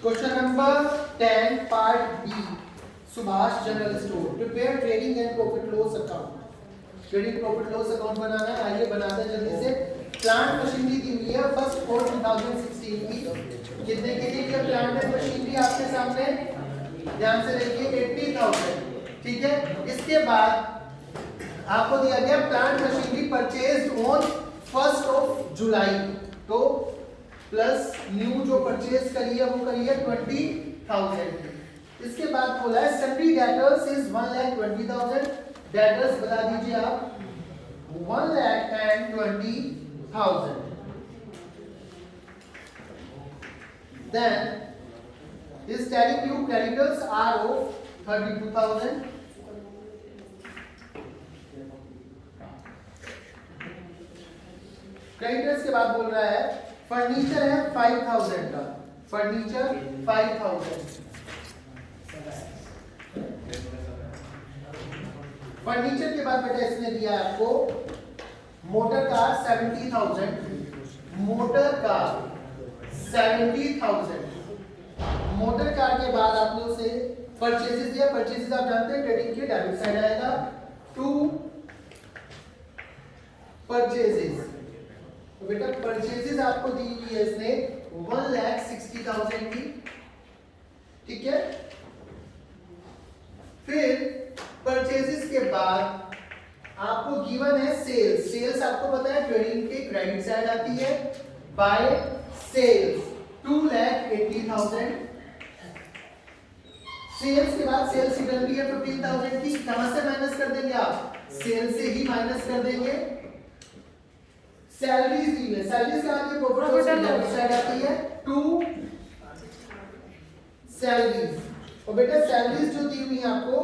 Question number 10 part B, Subhash general store. Prepare trading and profit loss account. Trading profit loss account बनाना है, आइए बनाते हैं जल्दी से। प्लांट मशीनरी दी हुई है फर्स्ट फॉर 2016 की। कितने के लिए प्लांट एंड मशीनरी आपके सामने, ध्यान से देखिए 80,000, ठीक है। इसके बाद आपको दिया गया प्लांट मशीनरी परचेज्ड ऑन 1 जुलाई, तो प्लस न्यू जो परचेज करी है वो करी है 20,000। इसके बाद बोला है सन्ड्री डेटर्स इज 1,20,000। डेटर्स बता दीजिए आप 1,20,000। Then is telling you creditors are of 32,000. Creditors के बाद बोल रहा है फर्नीचर है 5,000 का, फर्नीचर 5,000। फर्नीचर के बाद बेटा इसने दिया आपको motor car 70,000, motor car 70,000। Motor car के बाद आपने उसे परचेजेस दिया। परचेजेस आप जानते हैं ट्रेडिंग के डेबिट साइड आएगा। 2 परचेजेस, तो बेटा परचेजेस आपको दी हुई है इसने 1,60,000 की, ठीक है। फिर परचेजेस के बाद आपको गिवन है सेल्स। सेल्स आपको पता है ट्रेडिंग के क्रेडिट साइड आती है, बाय सेल्स 2,80,000। सेल्स के बाद सेल्स रिटर्न भी है 15,000 की। कहां से माइनस कर देंगे आप, सेल्स से ही माइनस कर देंगे। सैलरीज दी है, सैलरीज का आगे प्रॉफिट डेबिट साइड आती है 2 सैलरीज। और बेटा सैलरीज जो दी हुई है आपको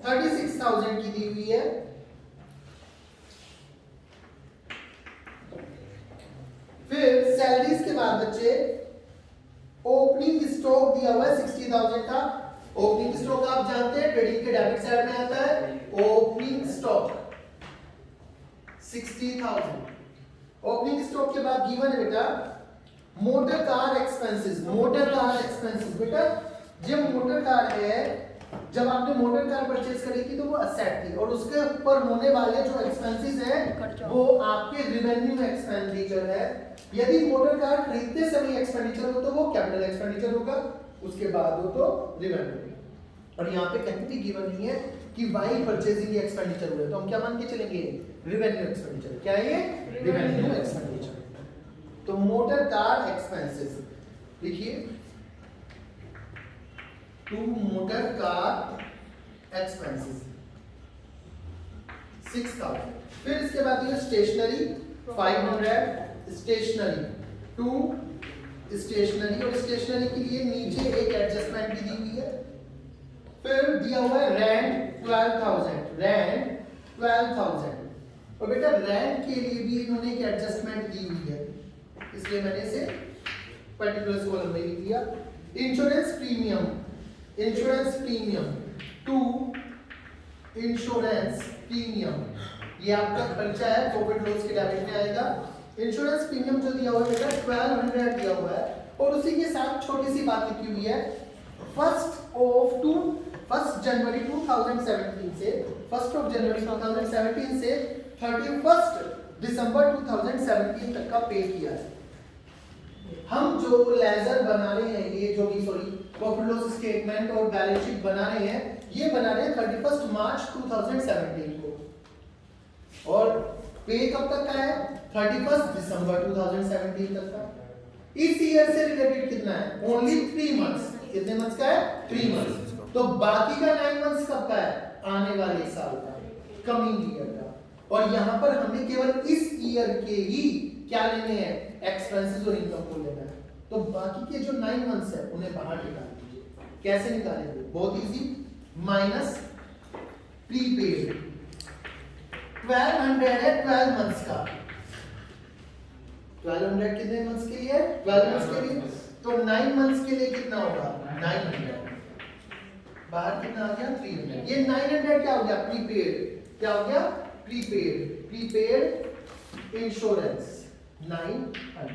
36,000 की दी हुई है। फिर सैलरीज के बाद बच्चे ओपनिंग स्टॉक दिया हुआ है 60,000 का। ओपनिंग स्टॉक आप जानते हैं ट्रेडिंग के डेबिट साइड में आता है। Opening stock 60,000। ओपनिंग स्टॉक के बाद गिवन है बेटा motor car expenses. Motor car expenses बेटा जब मोटर कार है, जब आपने मोटर कार परचेज करी थी तो वो असेट थी, और उसके ऊपर होने वाले जो एक्सपेंसेस हैं वो आपके रिवेन्यू एक्सपेंडिचर है। यदि मोटर कार खरीदते समय एक्सपेंडिचर हो तो वो कैपिटल एक्सपेंडिचर होगा, उसके बाद हो तो रिवेन्यू। और यहाँ पे कहीं भी गिवन नहीं है कि वाई परचेजिंग एक्सपेंडिचर हुआ है, तो हम क्या मान के चलेंगे, रिवेन्यू एक्सपेंडिचर। क्या है ये, रिवेन्यू एक्सपेंडिचर। तो मोटर कार एक्सपेंसेस देखिए 2 मोटर कार एक्सपेंसेस 6,000। फिर इसके बाद ये स्टेशनरी 500, स्टेशनरी 2 स्टेशनरी, और स्टेशनरी के लिए नीचे एक एडजस्टमेंट भी दी हुई है। फिर दिया हुआ है रेंट 12,000, रेंट 12,000। और बेटा रेंट के लिए भी इन्होंने एक एडजस्टमेंट दी हुई है, इसलिए मैंने इसे पर्टिकुलर कॉलम में लिख दिया। Insurance premium, insurance premium 2 insurance premium, ये आपका खर्चा है प्रॉफिट लॉस के डेबिट में आएगा। इंश्योरेंस प्रीमियम जो दिया हुआ है बेटा 1200 दिया हुआ है, और उसी के साथ छोटी सी बात लिखी हुई है 1 जनवरी 2017 से 1 जनवरी 2017 से 31 दिसंबर 2017 तक का पे किया है। हम जो लेजर बना रहे हैं, ये जो भी प्रॉफिट लॉस स्टेटमेंट और बैलेंस शीट बना रहे हैं, ये बना रहे हैं 31 मार्च 2017 को, और पे कब तक का है, 31 दिसंबर 2017 तक का। इस ईयर से रिलेटेड कितना है, ओनली 3 मंथ्स। कितने मंथ्स का है, 3 मंथ्स। तो बाकी का 9 मंथ्स कब का है, आने वाले साल का, कमिंग ईयर का। और यहां पर हमें केवल इस ईयर के ही क्या लेने हैं, एक्सपेंसेस और इनकम को लेना है। तो बाकी के जो 9 मंथ्स है उन्हें बाहर निकाल दीजिए। कैसे निकालेंगे, बहुत इजी, माइनस प्रीपेड 1200 है 12 मंथ्स का। 1200 कितने मंथ्स के लिए है, 12 मंथ्स के लिए। तो 9 मंथ्स के लिए कितना होगा, 900। बाहर कितना आ गया, 300। ये 900 क्या हो गया, प्रीपेड। क्या हो गया, प्रीपेड, प्रीपेड इंश्योरेंस 900।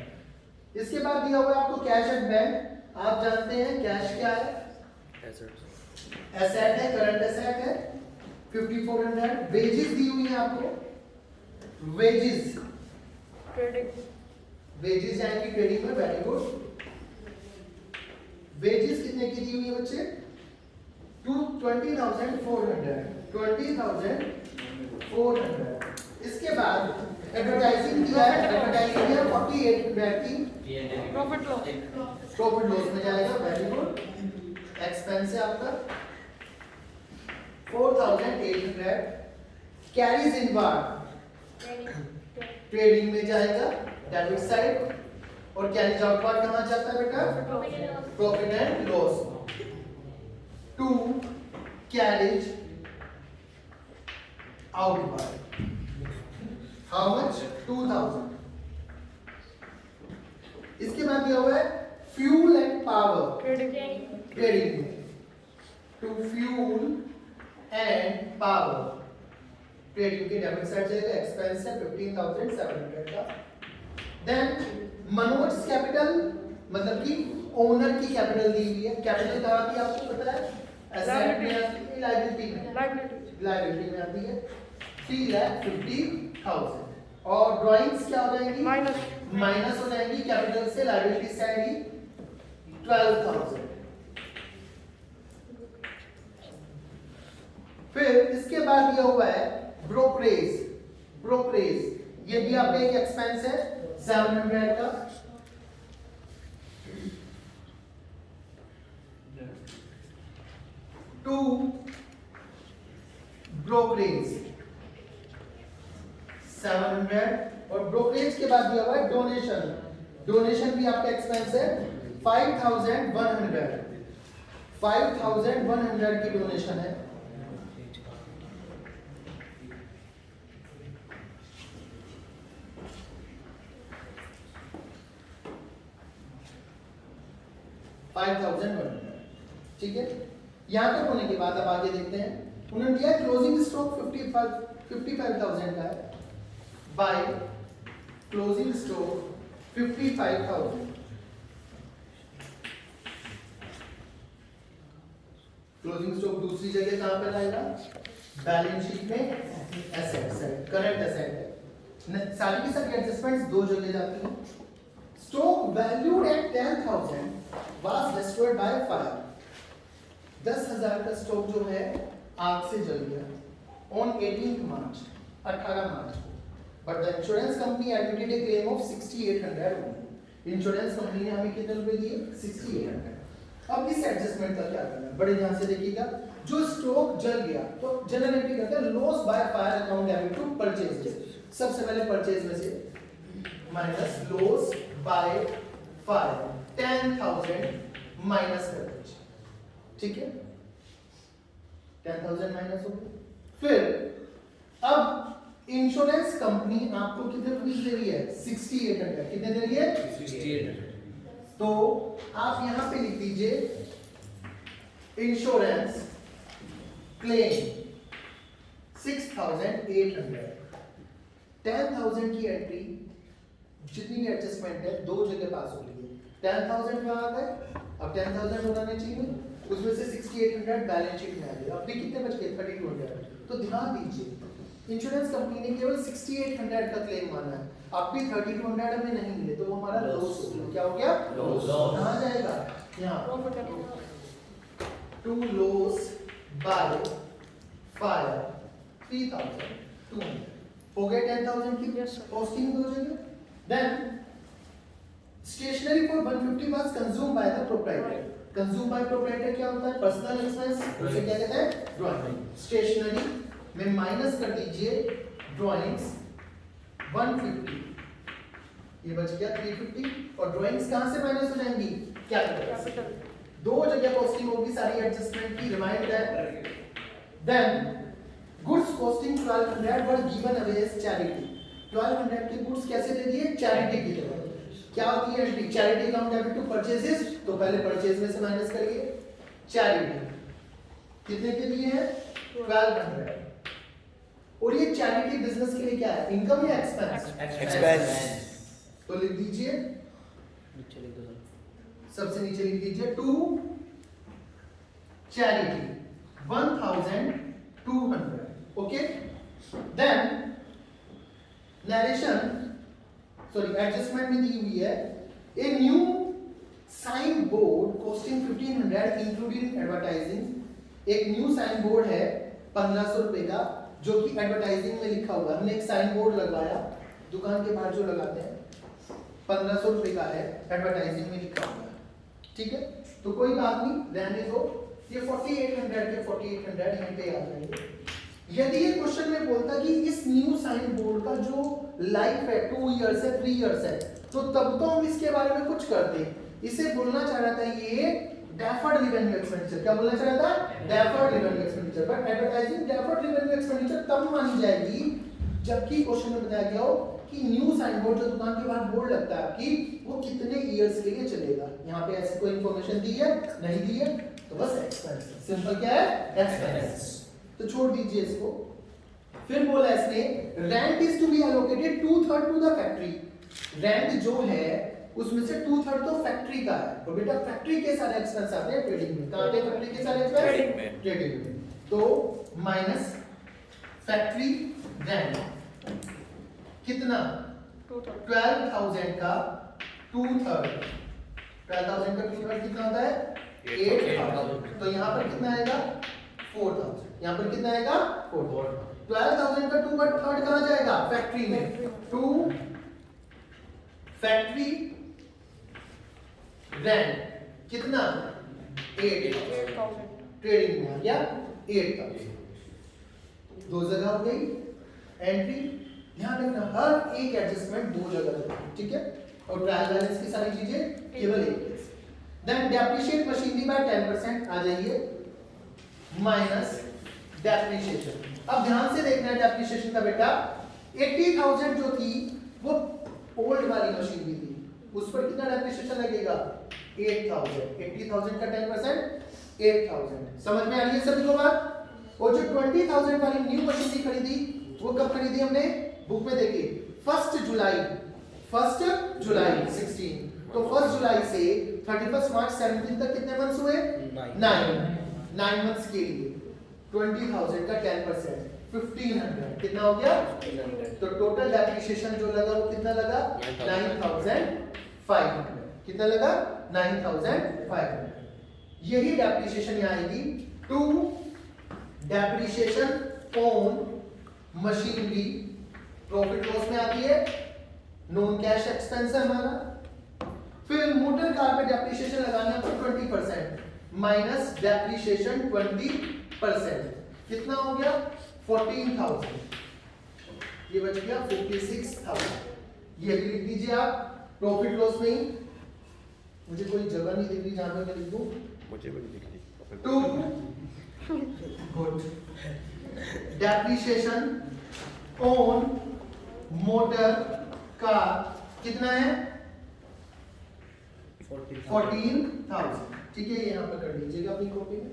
इसके बाद दिया हुआ है आपको कैश एट बैंक आप जानते हैं कैश क्या है, एसेट है, करंट एसेट है 5400। वेजेस दी हुई है आपको, वेजेस वेजेस जाएंगी ट्रेडिंग में, वेरी गुड। वेजेस कितने की दी हुई है बच्चे, 20,400 20,400। इसके बाद एडवर्टाइजिंग दिया है, एडवर्टाइजिंग है 4800 की, प्रॉफिट लॉस में जाएगा, वेरी गुड। एक्सपेंस है आपका 4,800। कैरीज इन वार्ड ट्रेडिंग में जाएगा, डेबिट साइड। और कैरीज आउट वार्ड कहां जाता है बेटा, profit and loss. 2 carriage outward, how much, 2,000। इसके बाद दिया हुआ है फ्यूल एंड पावर ट्रेडिंग में, to fuel and power trading के डेबिट साइड जाएगा, एक्सपेंस है 15,700 का। देन मनोज कैपिटल, मतलब कि ओनर की कैपिटल दी हुई है। कैपिटल कहाँ की आपको पता है, एसेट में आती है, लायबिलिटी में आती है 3,50,000। और ड्राइंग्स क्या हो जाएंगी, माइनस हो जाएंगी कैपिटल से, लायबिलिटी साइड ही 12,000। फिर इसके बाद दिया हुआ है ब्रोकरेज। ये भी आपका एक एक्सपेंस है 700 का। To brokerage 700। और ब्रोकरेज के बाद दिया हुआ है डोनेशन भी आपका एक्सपेंस है 5,100 की डोनेशन है। ठीक है, यहां तक होने के बाद अब आगे देखते हैं। उन्होंने दिया क्लोजिंग स्टॉक 55,000 का है, by closing stock 55,000। Closing stock दूसरी जगह कहां पर आएगा, बैलेंस शीट में, एसेट साइड, करंट एसेट है। सारी की सारी एडजस्टमेंट्स दो जगह जाती हैं। Stock valued at 10,000 was destroyed by fire। 10,000 का स्टॉक जो है आग से जल गया on 18 मार्च 18 मार्च को। But the insurance company admitted A claim of 6,800 only। Insurance company ने हमें कितने रुपए दिए, 6,800। अब इस एडजस्टमेंट का क्या करना है, बड़े ध्यान से देखिएगा। जो स्टॉक जल गया तो जनरली करते हैं loss by fire account debit to purchase. सबसे पहले परचेज में से minus loss by fire 10,000 minus कर दीजिए, ठीक है, 10,000 माइनस हो गया। फिर अब इंश्योरेंस कंपनी आपको कितने रुपीस दे रही है, 6,800। कितने दे रही है, 6,800। तो आप यहां पे लिख दीजिए इंश्योरेंस क्लेम 6,800। 10,000 की एंट्री, जितनी भी एडजस्टमेंट है दो जगह पास हो रही है। 10,000 कहाँ आ गए, अब 10,000 बनाने चाहिए, उसमें से 6,800 बैलेंस शीट में आ गया। अब भी कितने बच गए, 3,200। तो ध्यान दीजिए इंश्योरेंस कंपनी ने केवल 6,800 का क्लेम माना है। अब भी 3,200 हमें नहीं मिले, तो वो हमारा लॉस हो गया। क्या हो गया, लॉस। कहाँ जाएगा, यहाँ टू लॉस बाय फायर 3,200 हो गए। 10,000 की कॉस्टिंग हो जाएगी। Then stationery for 150 was consume by the proprietor. Consume by proprietor क्या होता है, पर्सनल एक्सपेंस, उसे क्या कहते हैं, ड्राइंग। स्टेशनरी में माइनस कर दीजिए ड्राइंग्स 150, ये बच गया 350। और ड्राइंग्स कहां से माइनस हो जाएंगी, कैपिटल। दो जगह कॉस्टिंग होगी सारी एडजस्टमेंट की, रिमाइंड है। Then goods costing 1,200 were given away as charity. 1,200 के गुड्स कैसे दे दिए, चैरिटी की तरफ। क्या होती है entry, charity account debit to purchases. तो पहले परचेज में से माइनस करिए, चैरिटी कितने के लिए है, 1,200। और ये चैरिटी बिजनेस के लिए क्या है, इनकम या एक्सपेंस, एक्सपेंस। तो लिख दीजिए सबसे नीचे लिख दीजिए to charity 1200. Okay, then narration adjustment में दी हुई है a new sign board costing 1500 including advertising. एक न्यू साइन बोर्ड है 1500 रुपए का जो कि एडवर्टाइजिंग में लिखा हुआ है. हमने एक साइन बोर्ड लगवाया दुकान के बाहर जो लगाते हैं 1500 रुपए का है, एडवर्टाइजिंग में लिखा हुआ है. ठीक है, तो कोई बात नहीं, रहने दो. ये 4800 के 4800 यहीं पे आ जाएंगे. यदि ये क्वेश्चन में बोलता कि इस न्यू साइन बोर्ड का जो लाइफ है 2 इयर्स है 3 इयर्स है, तो तब तो हम इसके बारे में कुछ करते. इसे बोलना चाह रहा था ये डेफर्ड रेवेन्यू एक्सपेंडिचर. क्या बोलना चाह रहा था? Deferred revenue expenditure. But advertising deferred revenue expenditure तब मानी जाएगी जबकि क्वेश्चन में बताया गया हो कि न्यू साइन बोर्ड जो दुकान के बाहर बोर्ड लगता है आपकी, वो कितने इयर्स के लिए चलेगा. यहाँ पे ऐसी कोई इंफॉर्मेशन दी है नहीं दी है, तो बस एक्सपेंस. सिंपल क्या है? एक्सपेंस. तो छोड़ दीजिए इसको. फिर बोला इसने rent is to be allocated 2/3 to the factory. Rent जो है उसमें से 2/3 तो फैक्ट्री का है. तो बेटा फैक्ट्री के सारे एक्सपेंस आते हैं ट्रेडिंग में. कहां आते हैं फैक्ट्री के सारे एक्सपेंस? ट्रेडिंग में. तो माइनस फैक्ट्री रेंट कितना? 12,000 का 2/3. 12,000 का 2/3 कितना होता है? 8,000. तो यहाँ पर कितना आएगा? 4,000. यहाँ पर कितना आएगा? 4,000. 12,000 का 2/3 कहाँ जाएगा? फैक्ट्री में. 2 फैक्ट्री रेंट कितना? 8,000. ट्रेडिंग में आ गया 8,000. दो जगह हो गई एंट्री. ध्यान रखना हर एक एडजस्टमेंट दो जगह होगी. ठीक है, और ट्रायल बैलेंस की सारी चीजें केवल एक. देन डेप्रिशिएट मशीनरी बाय 10% आ जाइए माइनस डेप्रिशिएशन. अब ध्यान से देखना है डेप्रिशिएशन का बेटा. 80,000 जो थी वो ओल्ड वाली मशीनरी थी, उस पर कितना डेप्रिशिएशन लगेगा? 8,000. 80,000 का 10% 8,000. समझ में आ रही है सभी को बात? और जो 20,000 वाली न्यू मशीनरी खरीदी वो कब खरीदी हमने? बुक में देखिए 1 जुलाई 16. तो 1 जुलाई से 31 मार्च 17 तक कितने मंथ्स हुए? 9 मंथ्स के लिए 20,000 का 10% 1,500 कितना हो गया? तो टोटल डेप्रिसिएशन जो लगा वो कितना लगा? 9,500. कितना लगा? 9,500. यही डेप्रिसिएशन यहाँ आएगी. 2 depreciation on machinery profit loss में आती है, नॉन कैश एक्सपेंस है हमारा. फिर मोटर कार पे डेप्रिसिएशन लगाना है 20% माइनस डेप्रिसिएशन 20%. कितना हो गया? 14,000. ये बच गया 56,000. ये भी लिख दीजिए आप प्रॉफिट लॉस में ही. मुझे कोई जगह नहीं दिख रही जहां पे मैं लिखूं. मुझे भी दिख रही. 2 good depreciation on motor car कितना है? 14,000. ठीक है, यहाँ पर कर लीजिएगा अपनी कॉपी में.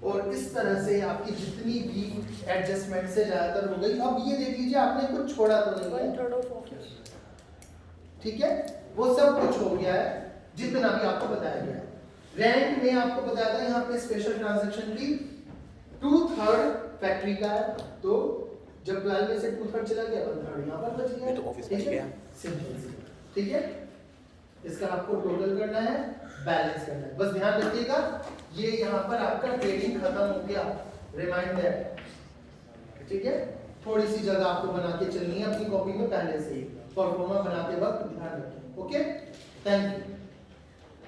और इस तरह से आपकी जितनी भी एडजस्टमेंट से ज्यादातर हो गई. अब ये देख लीजिए आपने कुछ छोड़ा तो नहीं है. ठीक है, वो सब कुछ हो गया है जितना भी आपको बताया गया है. रेंट में आपको बताया था यहाँ पे स्पेशल ट्रांजैक्शन की 2/3 फैक्ट्री का है, तो जब 12 में से 2/3 चला गया 1/3 यहाँ पर बच गया. तो ऑफिस बच गया. सिंपल. ठीक है, इसका आपको टोटल करना है, बैलेंस करना है. बस ध्यान रखिएगा ये यहाँ पर आपका ट्रेडिंग खत्म हो गया. Remind that. ठीक है, थोड़ी सी जगह आपको बना के चलनी है अपनी कॉपी में पहले से ही. परफॉर्मा बनाते वक्त ध्यान रखें. Okay, thank you.